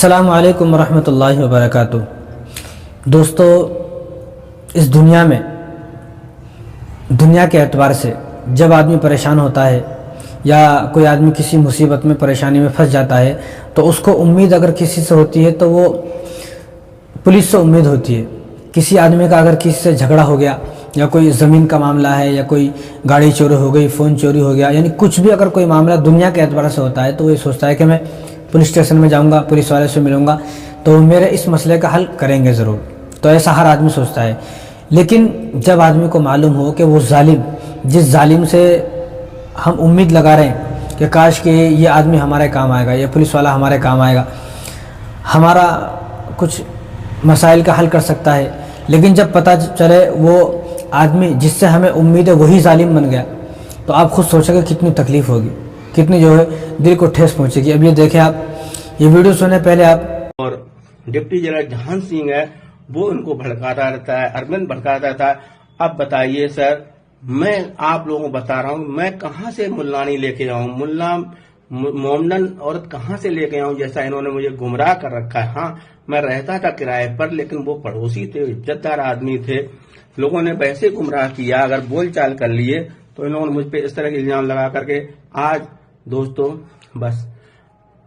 السلام علیکم ورحمۃ اللہ وبرکاتہ۔ دوستو، اس دنیا میں دنیا کے اعتبار سے جب آدمی پریشان ہوتا ہے یا کوئی آدمی کسی مصیبت میں پریشانی میں پھنس جاتا ہے تو اس کو امید اگر کسی سے ہوتی ہے تو وہ پولیس سے امید ہوتی ہے۔ کسی آدمی کا اگر کسی سے جھگڑا ہو گیا یا کوئی زمین کا معاملہ ہے یا کوئی گاڑی چوری ہو گئی، فون چوری ہو گیا، یعنی کچھ بھی اگر کوئی معاملہ دنیا کے اعتبار سے ہوتا ہے تو وہ یہ سوچتا ہے کہ میں پولیس اسٹیشن میں جاؤں گا، پولیس والے سے ملوں گا تو وہ میرے اس مسئلے کا حل کریں گے ضرور۔ تو ایسا ہر آدمی سوچتا ہے، لیکن جب آدمی کو معلوم ہو کہ وہ ظالم، جس ظالم سے ہم امید لگا رہے ہیں کہ کاش کہ یہ آدمی ہمارے کام آئے گا، یہ پولیس والا ہمارے کام آئے گا، ہمارا کچھ مسائل کا حل کر سکتا ہے، لیکن جب پتہ چلے وہ آدمی جس سے ہمیں امید ہے وہی ظالم بن گیا تو آپ خود سوچیں کہ کتنی تکلیف ہوگی، کتنی جو ہے دل کو ٹھیس پہنچے گی۔ اب یہ دیکھیں، آپ یہ ویڈیو سنیں پہلے آپ۔ اور ڈپٹی جنرل جہان سنگھ ہے وہ ان کو بھڑکاتا رہتا ہے، اربند بھڑکاتا رہتا ہے۔ اب بتائیے سر، میں آپ لوگوں کو بتا رہا ہوں میں کہاں سے ملانی لے کے آؤں، ملا مومنن عورت کہاں سے لے کے آؤں، جیسا انہوں نے مجھے گمراہ کر رکھا ہے۔ ہاں، میں رہتا تھا کرائے پر، لیکن وہ پڑوسی تھے، عزت دار آدمی تھے، لوگوں نے ویسے گمراہ کیا، اگر بول چال کر لیے تو انہوں نے مجھ پہ اس طرح کے الزام لگا کر کے آج دوستو بس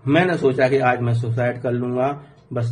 میں نے سوچا کہ آج میں سوسائڈ کر لوں گا۔ بس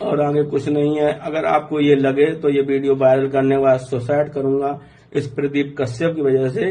اور آگے کچھ نہیں ہے۔ اگر آپ کو یہ لگے تو یہ ویڈیو وائرل کرنے کے بعد سوسائڈ کروں گا اس پردیپ کشیپ کی وجہ سے،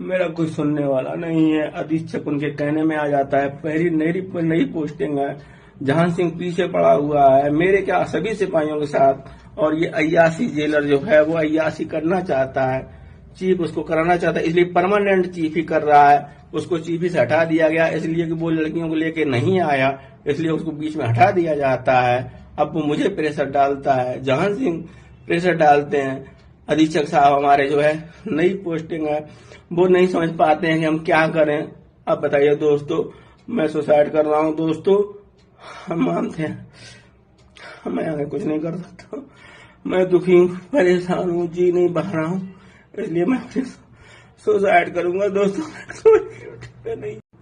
میرا کوئی سننے والا نہیں ہے، ادھیکشک ان کے کہنے میں آ جاتا ہے، پہلی نئی پوسٹنگ ہے، جہان سنگھ پیچھے پڑا ہوا ہے میرے کیا سبھی سپاہیوں کے ساتھ، اور یہ عیاسی جیلر جو ہے وہ عیاسی کرنا چاہتا ہے، چیف اس کو کرانا چاہتا ہے، اس لیے پرماننٹ چیف ہی کر رہا ہے۔ اس کو چیف ہی سے ہٹا دیا گیا اس لیے کہ وہ لڑکیوں کو لے کے نہیں آیا، اس لیے اس کو بیچ میں ہٹا دیا جاتا ہے۔ اب وہ مجھے پریشر ڈالتا ہے، جہان سنگھ پریشر ڈالتے ہیں، ادھیکشک صاحب ہمارے جو ہے نئی پوسٹنگ ہے، وہ نہیں سمجھ پاتے ہیں کہ ہم کیا کریں۔ اب بتائیے دوستو، میں سوسائڈ کر رہا ہوں دوستو، ہم مانتے ہیں میں آگے کچھ نہیں کر سکتا، میں دکھی ہوں، پریشان ہوں، جی نہیں بہ رہا ہوں، اس لیے میں سوسائڈ کروں گا دوستو۔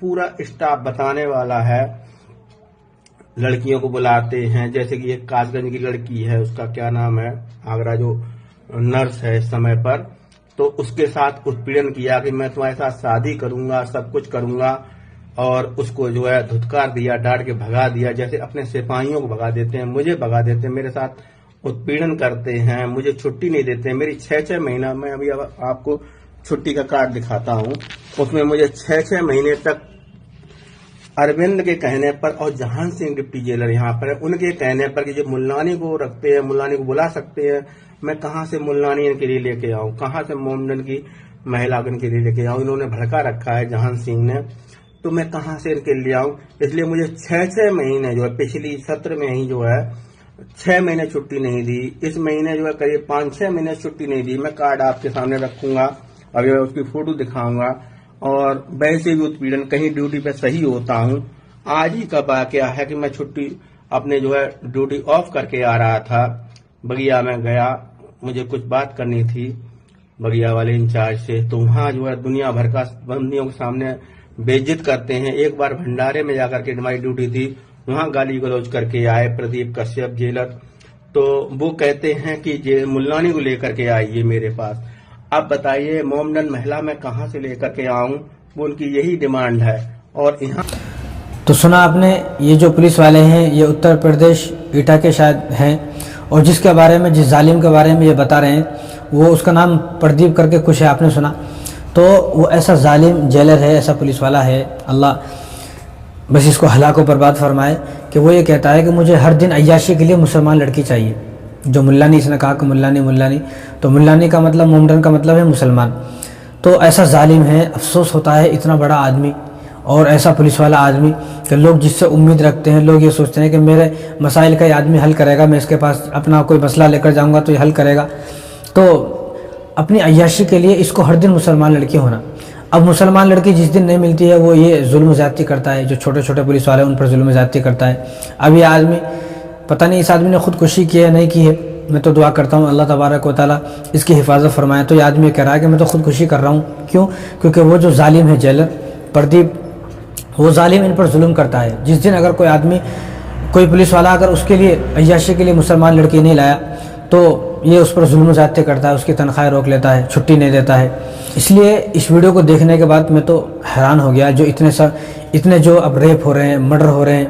پورا اسٹاف بتانے والا ہے، لڑکیوں کو بلاتے ہیں، جیسے کہ ایک کاس گنج کی لڑکی ہے، اس کا کیا نام ہے، آگرہ جو نرس ہے اس سمے پر، تو اس کے ساتھ اتپیڑن کیا کہ میں تمہارے ساتھ شادی کروں گا، سب کچھ کروں گا، اور اس کو جو ہے دھتکار دیا، ڈانٹ کے بھگا دیا، جیسے اپنے سپاہیوں کو بھگا دیتے ہیں مجھے بھگا دیتے ہیں، میرے ساتھ اتپیڑن کرتے ہیں، مجھے چھٹی نہیں دیتے ہیں، میری 6 مہینہ، میں ابھی آپ کو چھٹی کا کارڈ دکھاتا ہوں، اس میں مجھے 6 مہینے تک اروند کے کہنے پر اور جہان سنگھ ڈپٹی جیلر یہاں پر ہے، ان کے کہنے پر کہ جو ملانی کو رکھتے ہیں، ملانی کو بلا سکتے ہیں، میں کہاں سے ملانی ان کے لیے لے کے آؤں، کہاں سے مومنن کی مہیلا ان کے لیے لے کے آؤں، انہوں نے بھڑکا رکھا ہے جہان سنگھ نے، تو میں کہاں سے ان کے لیے آؤں، اس لیے مجھے 6 مہینے جو ہے پچھلی سطر میں ہی جو ہے 6 مہینے چھٹی نہیں دی، اس مہینے جو ہے قریب 5-6 مہینے چھٹی نہیں دی۔ میں کارڈ آپ کے سامنے رکھوں گا، ابھی میں اس کی فوٹو دکھاؤں گا، اور ویسے بھی اتپیڑن کہیں ڈیوٹی پہ صحیح ہوتا ہوں۔ آج ہی کا واقعہ ہے کہ میں چھٹی اپنے جو ہے ڈیوٹی آف کر کے آ رہا تھا، بگیا میں گیا، مجھے کچھ بات کرنی تھی بگیا والے انچارج سے، تو وہاں جو ہے دنیا بھر کا بندیوں کے سامنے بے عزت کرتے ہیں۔ ایک بار بھنڈارے میں جا کر کے ہماری ڈیوٹی تھی، وہاں گالی گلوچ کر کے آئے پردیپ کشیپ جیلر، تو وہ کہتے ہیں کہ ملانی کو لے کر کے آئیے میرے پاس۔ اب بتائیے مومنن مہیلا میں کہاں سے لے کر کے آؤں، وہ ان کی یہی ڈیمانڈ ہے۔ اور یہاں تو سنا آپ نے، یہ جو پولیس والے ہیں یہ اتر پردیش ایٹا کے شاید ہیں، اور جس کے بارے میں، جس ظالم کے بارے میں یہ بتا رہے ہیں، وہ اس کا نام پردیپ کر کے کچھ ہے، آپ نے سنا، تو وہ ایسا ظالم جیلر ہے، ایسا پولیس والا ہے، اللہ بس اس کو ہلاک و برباد فرمائے، کہ وہ یہ کہتا ہے کہ مجھے ہر دن عیاشی کے لیے مسلمان لڑکی چاہیے، جو ملانی، اس نے کہا کہ ملانی، تو ملانی کا مطلب، مومنن کا مطلب ہے مسلمان۔ تو ایسا ظالم ہے، افسوس ہوتا ہے اتنا بڑا آدمی اور ایسا پولیس والا آدمی، کہ لوگ جس سے امید رکھتے ہیں، لوگ یہ سوچتے ہیں کہ میرے مسائل کا یہ آدمی حل کرے گا، میں اس کے پاس اپنا کوئی مسئلہ لے کر جاؤں گا تو یہ حل کرے گا، تو اپنی عیاشی کے لیے اس کو ہر دن مسلمان لڑکی ہونا۔ اب مسلمان لڑکی جس دن نہیں ملتی ہے وہ یہ ظلم و زیادتی کرتا ہے، جو چھوٹے چھوٹے پولیس والے ان پر ظلم و زیادتی کرتا ہے۔ اب یہ آدمی پتہ نہیں اس آدمی نے خودکشی کی ہے نہیں کی ہے، میں تو دعا کرتا ہوں اللہ تبارک و تعالیٰ اس کی حفاظت فرمائے۔ تو یہ آدمی کہہ رہا ہے کہ میں تو خودکشی کر رہا ہوں، کیوں؟ کیونکہ وہ جو ظالم ہے جیلر پردیپ، وہ ظالم ان پر ظلم کرتا ہے۔ جس دن اگر کوئی آدمی، کوئی پولیس والا اگر اس کے لیے عیاشی کے لیے مسلمان لڑکی نہیں لایا تو یہ اس پر ظلم و زیادتی کرتا ہے، اس کی تنخواہ روک لیتا ہے، چھٹی نہیں دیتا ہے۔ اس لیے اس ویڈیو کو دیکھنے کے بعد میں تو حیران ہو گیا، جو اتنے جو اب ریپ ہو رہے ہیں، مرڈر ہو رہے ہیں،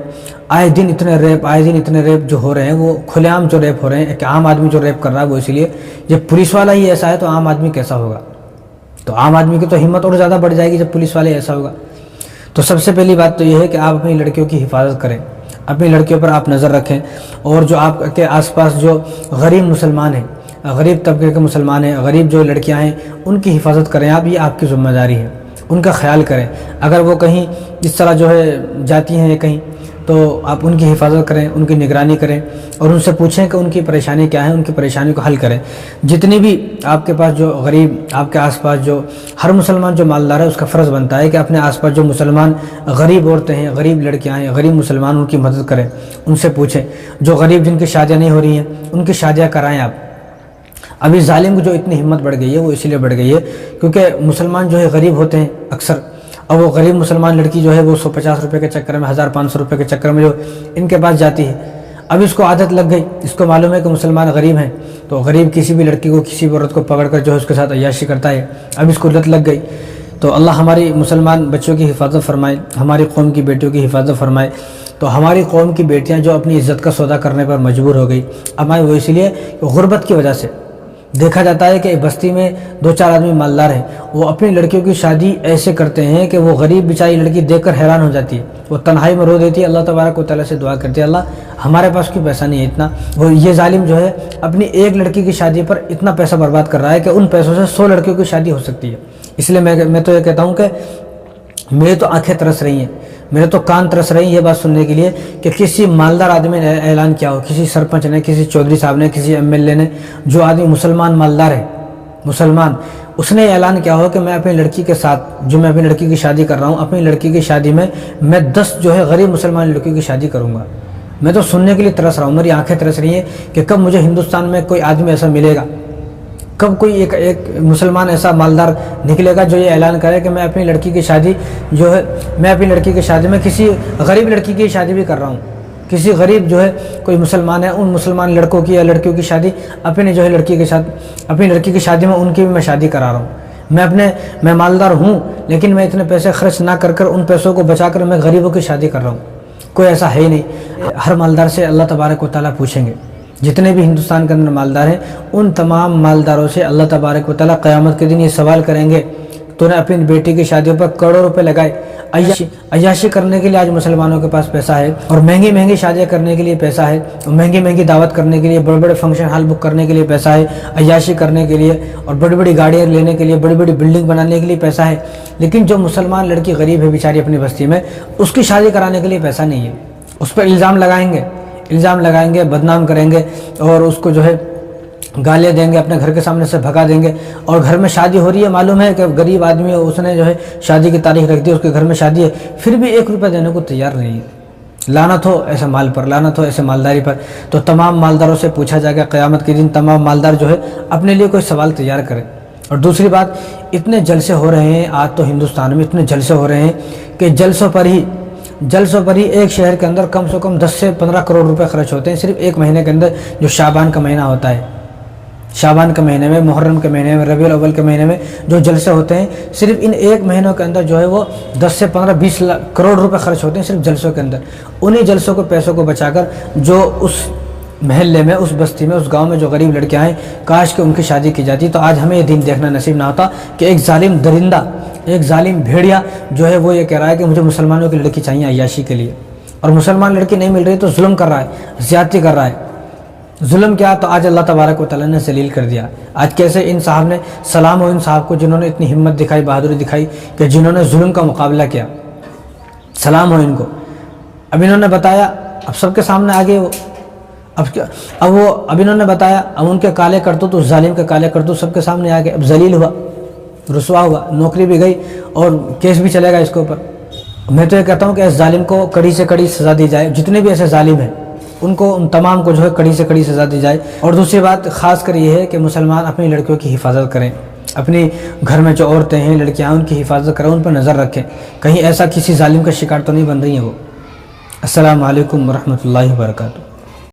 آئے دن اتنے ریپ جو ہو رہے ہیں، وہ کھلے عام جو ریپ ہو رہے ہیں، ایک عام آدمی جو ریپ کر رہا ہے وہ اسی لیے، جب پولیس والا ہی ایسا ہے تو عام آدمی کیسا ہوگا؟ تو عام آدمی کی تو ہمت اور زیادہ بڑھ جائے گی جب پولیس والے ایسا ہوگا۔ تو سب سے پہلی بات تو یہ ہے کہ آپ اپنی لڑکیوں کی حفاظت کریں، اپنی لڑکیوں پر آپ نظر رکھیں، اور جو آپ کے آس پاس جو غریب مسلمان ہیں، غریب طبقے کے مسلمان ہیں، غریب جو لڑکیاں ہیں، ان کی حفاظت کریں آپ، یہ آپ کی ذمہ داری ہے، ان کا خیال کریں۔ اگر وہ کہیں اس طرح جو ہے جاتی ہیں کہیں تو آپ ان کی حفاظت کریں، ان کی نگرانی کریں، اور ان سے پوچھیں کہ ان کی پریشانی کیا ہے، ان کی پریشانی کو حل کریں۔ جتنی بھی آپ کے پاس جو غریب، آپ کے آس پاس جو ہر مسلمان جو مالدار ہے، اس کا فرض بنتا ہے کہ اپنے آس پاس جو مسلمان غریب عورتیں ہیں، غریب لڑکیاں ہیں، غریب مسلمان، ان کی مدد کریں، ان سے پوچھیں۔ جو غریب جن کی شادیاں نہیں ہو رہی ہیں ان کی شادیاں کرائیں آپ۔ ابھی ظالم کی جو اتنی ہمت بڑھ گئی ہے وہ اسی لیے بڑھ گئی ہے کیونکہ مسلمان جو ہے غریب ہوتے ہیں اکثر، اور وہ غریب مسلمان لڑکی جو ہے وہ 150 روپے کے چکر میں، 1500 روپے کے چکر میں جو ان کے پاس جاتی ہے، اب اس کو عادت لگ گئی، اس کو معلوم ہے کہ مسلمان غریب ہیں، تو غریب کسی بھی لڑکی کو، کسی بھی عورت کو پکڑ کر جو ہے اس کے ساتھ عیاشی کرتا ہے، اب اس کو لت لگ گئی۔ تو اللہ ہماری مسلمان بچوں کی حفاظت فرمائے، ہماری قوم کی بیٹیوں کی حفاظت فرمائے۔ تو ہماری قوم کی بیٹیاں جو اپنی عزت کا سودا کرنے پر مجبور ہو گئی، اب آئے وہ اسی لیے کہ غربت کی وجہ سے دیکھا جاتا ہے کہ بستی میں 2-4 آدمی مالدار ہیں، وہ اپنی لڑکیوں کی شادی ایسے کرتے ہیں کہ وہ غریب بیچاری لڑکی دیکھ کر حیران ہو جاتی ہے، وہ تنہائی میں رو دیتی ہے، اللہ تبارک و تعالیٰ سے دعا کرتی ہے، اللہ ہمارے پاس کوئی پیسہ نہیں ہے اتنا۔ وہ یہ ظالم جو ہے اپنی ایک لڑکی کی شادی پر اتنا پیسہ برباد کر رہا ہے کہ ان پیسوں سے 100 لڑکیوں کی شادی ہو سکتی ہے۔ اس لیے میں تو یہ کہتا ہوں کہ میری تو آنکھیں ترس رہی ہیں، میرے تو کان ترس رہی ہیں یہ بات سننے کے لیے کہ کسی مالدار آدمی نے اعلان کیا ہو، کسی سرپنچ نے، کسی چودھری صاحب نے، کسی MLA نے، جو آدمی مسلمان مالدار ہے، مسلمان، اس نے اعلان کیا ہو کہ میں اپنی لڑکی کے ساتھ، جو میں اپنی لڑکی کی شادی کر رہا ہوں، اپنی لڑکی کی شادی میں 10 جو ہے غریب مسلمان لڑکیوں کی شادی کروں گا۔ میں تو سننے کے لیے ترس رہا ہوں، میری آنکھیں ترس رہی ہیں کہ کب مجھے ہندوستان میں کوئی آدمی ایسا ملے گا، کب کوئی ایک مسلمان ایسا مالدار نکلے گا جو یہ اعلان کرے کہ میں اپنی لڑکی کی شادی جو ہے، میں اپنی لڑکی کی شادی میں کسی غریب لڑکی کی شادی بھی کر رہا ہوں، کسی غریب جو ہے کوئی مسلمان ہے، ان مسلمان لڑکوں کی یا لڑکیوں کی شادی اپنی جو ہے لڑکی کے ساتھ، اپنی لڑکی کی شادی میں ان کی بھی میں شادی کرا رہا ہوں۔ میں مالدار ہوں لیکن میں اتنے پیسے خرچ نہ کر ان پیسوں کو بچا کر میں غریبوں کی شادی کر رہا ہوں، کوئی ایسا ہے ہی نہیں۔ ہر مالدار سے اللہ تبارک و تعالیٰ پوچھیں گے، جتنے بھی ہندوستان کے اندر مالدار ہیں ان تمام مالداروں سے اللہ تبارک و تعالیٰ قیامت کے دن یہ سوال کریں گے، تو نے اپنی بیٹی کی شادیوں پر کروڑوں روپے لگائے، عیاشی کرنے کے لیے آج مسلمانوں کے پاس پیسہ ہے، اور مہنگی شادیاں کرنے کے لیے پیسہ ہے، اور مہنگی دعوت کرنے کے لیے، بڑے بڑے فنکشن ہال بک کرنے کے لیے پیسہ ہے، عیاشی کرنے کے لیے، اور بڑی بڑی گاڑیاں لینے کے لیے، بڑی بڑی بلڈنگ بنانے کے لیے پیسہ ہے، لیکن جو مسلمان لڑکی غریب ہے بیچاری اپنی بستی میں، اس کی شادی کرانے کے لیے پیسہ نہیں ہے۔ اس پر الزام لگائیں گے، بدنام کریں گے، اور اس کو جو ہے گالیاں دیں گے، اپنے گھر کے سامنے سے بھگا دیں گے، اور گھر میں شادی ہو رہی ہے، معلوم ہے کہ غریب آدمی ہے، اس نے جو ہے شادی کی تاریخ رکھ دی، اس کے گھر میں شادی ہے، پھر بھی 1 روپے دینے کو تیار نہیں ہے۔ لعنت ہو ایسے مال پر، لعنت ہو ایسے مالداری پر۔ تو تمام مالداروں سے پوچھا جائے گا قیامت کے دن، تمام مالدار جو ہے اپنے لیے کوئی سوال تیار کرے۔ اور دوسری بات، اتنے جلسے ہو رہے ہیں آج تو ہندوستان میں، اتنے جلسے ہو رہے ہیں کہ جلسوں پر ہی ایک شہر کے اندر کم سے کم 10 سے 15 کروڑ روپے خرچ ہوتے ہیں، صرف ایک مہینے کے اندر، جو شعبان کا مہینہ ہوتا ہے، شعبان کے مہینے میں، محرم کے مہینے میں، ربیع الاول کے مہینے میں جو جلسے ہوتے ہیں، صرف ان ایک مہینوں کے اندر جو ہے وہ 10 سے 15-20 کروڑ روپے خرچ ہوتے ہیں صرف جلسوں کے اندر۔ انہی جلسوں کو، پیسوں کو بچا کر جو اس محلے میں، اس بستی میں، اس گاؤں میں جو غریب لڑکیاں ہیں، کاش کہ ان کی شادی کی جاتی، تو آج ہمیں یہ دن دیکھنا نصیب نہ ہوتا کہ ایک ظالم درندہ، ایک ظالم بھیڑیا جو ہے وہ یہ کہہ رہا ہے کہ مجھے مسلمانوں کی لڑکی چاہیے عیاشی کے لیے، اور مسلمان لڑکی نہیں مل رہی تو ظلم کر رہا ہے، زیادتی کر رہا ہے۔ ظلم کیا؟ تو آج اللہ تبارک و تعالیٰ نے ذلیل کر دیا۔ آج کیسے ان صاحب نے، سلام ہو ان صاحب کو جنہوں نے اتنی ہمت دکھائی، بہادری دکھائی، کہ جنہوں نے ظلم کا مقابلہ کیا، سلام ہو ان کو۔ اب انہوں نے بتایا، اب سب کے سامنے آگے وہ، اب انہوں نے بتایا، اب ان کے کالے کرتوت، اس ظالم کے کالے کرتوت سب کے سامنے آگے، اب ذلیل ہوا، رسوا ہوا، نوکری بھی گئی، اور کیس بھی چلے گا اس کے اوپر۔ میں تو یہ کہتا ہوں کہ اس ظالم کو کڑی سے کڑی سزا دی جائے، جتنے بھی ایسے ظالم ہیں ان کو ان تمام کو جو ہے کڑی سے کڑی سزا دی جائے۔ اور دوسری بات خاص کر یہ ہے کہ مسلمان اپنی لڑکیوں کی حفاظت کریں، اپنی گھر میں جو عورتیں ہیں، لڑکیاں، ان کی حفاظت کریں، ان پر نظر رکھیں، کہیں ایسا کسی ظالم کا شکار تو نہیں بن رہی ہیں وہ۔ السلام علیکم ورحمۃ اللہ وبرکاتہ۔